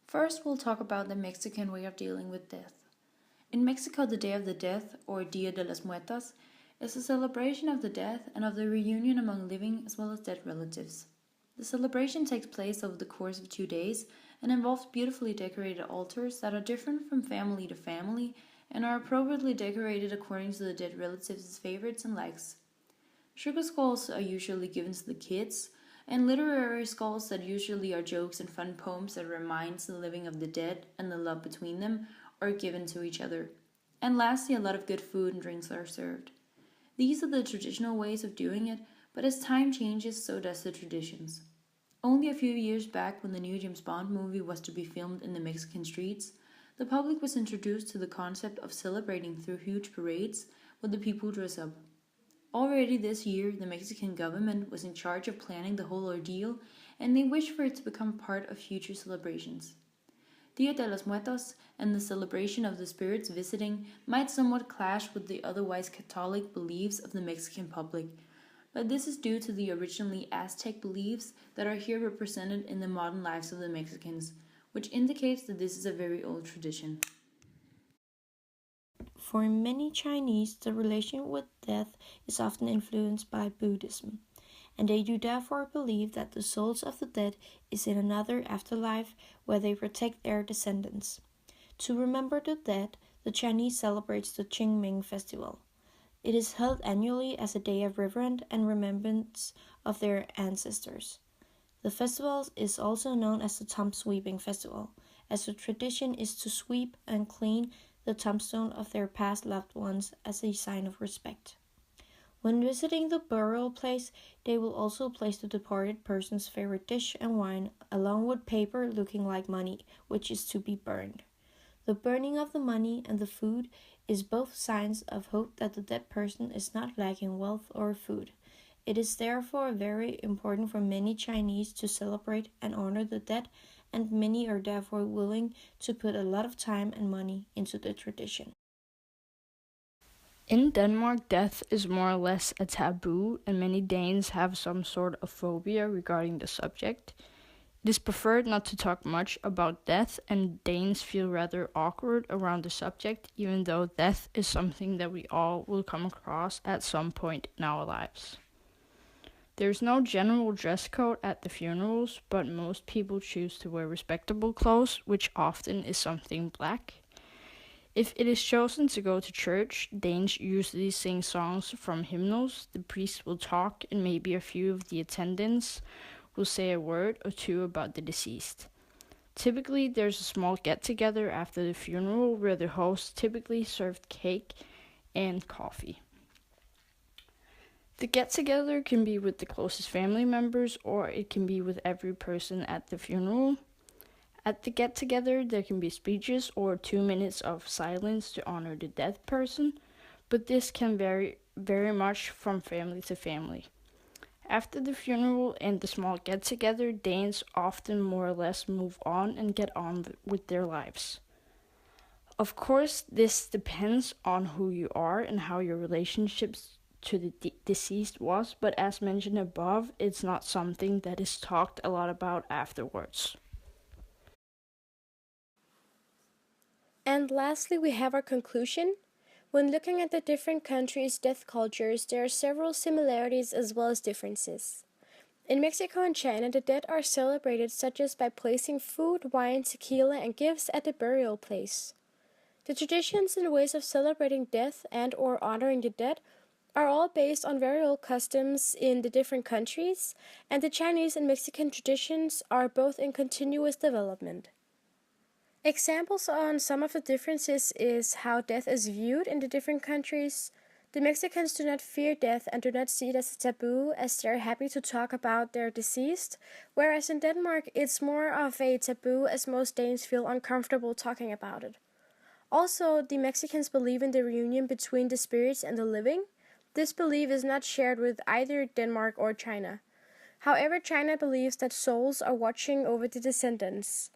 First, we'll talk about the Mexican way of dealing with death. In Mexico, the Day of the Dead, or Dia de los Muertos, is a celebration of the death and of the reunion among living as well as dead relatives. The celebration takes place over the course of 2 days and involves beautifully decorated altars that are different from family to family and are appropriately decorated according to the dead relatives' favorites and likes. Sugar skulls are usually given to the kids, and literary skulls that usually are jokes and fun poems that reminds the living of the dead and the love between them are given to each other. And lastly, a lot of good food and drinks are served. These are the traditional ways of doing it, but as time changes, so does the traditions. Only a few years back, when the new James Bond movie was to be filmed in the Mexican streets, the public was introduced to the concept of celebrating through huge parades where the people dress up. Already this year, the Mexican government was in charge of planning the whole ordeal, and they wished for it to become part of future celebrations. Dia de los Muertos and the celebration of the spirits visiting might somewhat clash with the otherwise Catholic beliefs of the Mexican public, but this is due to the originally Aztec beliefs that are here represented in the modern lives of the Mexicans, which indicates that this is a very old tradition. For many Chinese, the relation with death is often influenced by Buddhism, and they do therefore believe that the souls of the dead is in another afterlife where they protect their descendants. To remember the dead, the Chinese celebrates the Qingming festival. It is held annually as a day of reverence and remembrance of their ancestors. The festival is also known as the Tomb Sweeping Festival, as the tradition is to sweep and clean the tombstone of their past loved ones as a sign of respect. When visiting the burial place, they will also place the departed person's favorite dish and wine, along with paper looking like money, which is to be burned. The burning of the money and the food is both signs of hope that the dead person is not lacking wealth or food. It is therefore very important for many Chinese to celebrate and honor the dead, and many are therefore willing to put a lot of time and money into the tradition. In Denmark, death is more or less a taboo, and many Danes have some sort of phobia regarding the subject. It is preferred not to talk much about death, and Danes feel rather awkward around the subject, even though death is something that we all will come across at some point in our lives. There's no general dress code at the funerals, but most people choose to wear respectable clothes, which often is something black. If it is chosen to go to church, Danes usually sing songs from hymnals, the priest will talk, and maybe a few of the attendants will say a word or two about the deceased. Typically, there's a small get-together after the funeral where the host typically served cake and coffee. The get-together can be with the closest family members, or it can be with every person at the funeral. At the get-together, there can be speeches or 2 minutes of silence to honor the dead person, but this can vary very much from family to family. After the funeral and the small get-together, Danes often more or less move on and get on with their lives. Of course, this depends on who you are and how your relationships to the deceased was, but as mentioned above, it's not something that is talked a lot about afterwards. And lastly, we have our conclusion. When looking at the different countries' death cultures, there are several similarities as well as differences. In Mexico and China, the dead are celebrated such as by placing food, wine, tequila, and gifts at the burial place. The traditions and ways of celebrating death and or honoring the dead are all based on very old customs in the different countries, and the Chinese and Mexican traditions are both in continuous development. Examples on some of the differences is how death is viewed in the different countries. The Mexicans do not fear death and do not see it as a taboo, as they are happy to talk about their deceased, whereas in Denmark it's more of a taboo, as most Danes feel uncomfortable talking about it. Also, the Mexicans believe in the reunion between the spirits and the living. This belief is not shared with either Denmark or China. However, China believes that souls are watching over the descendants.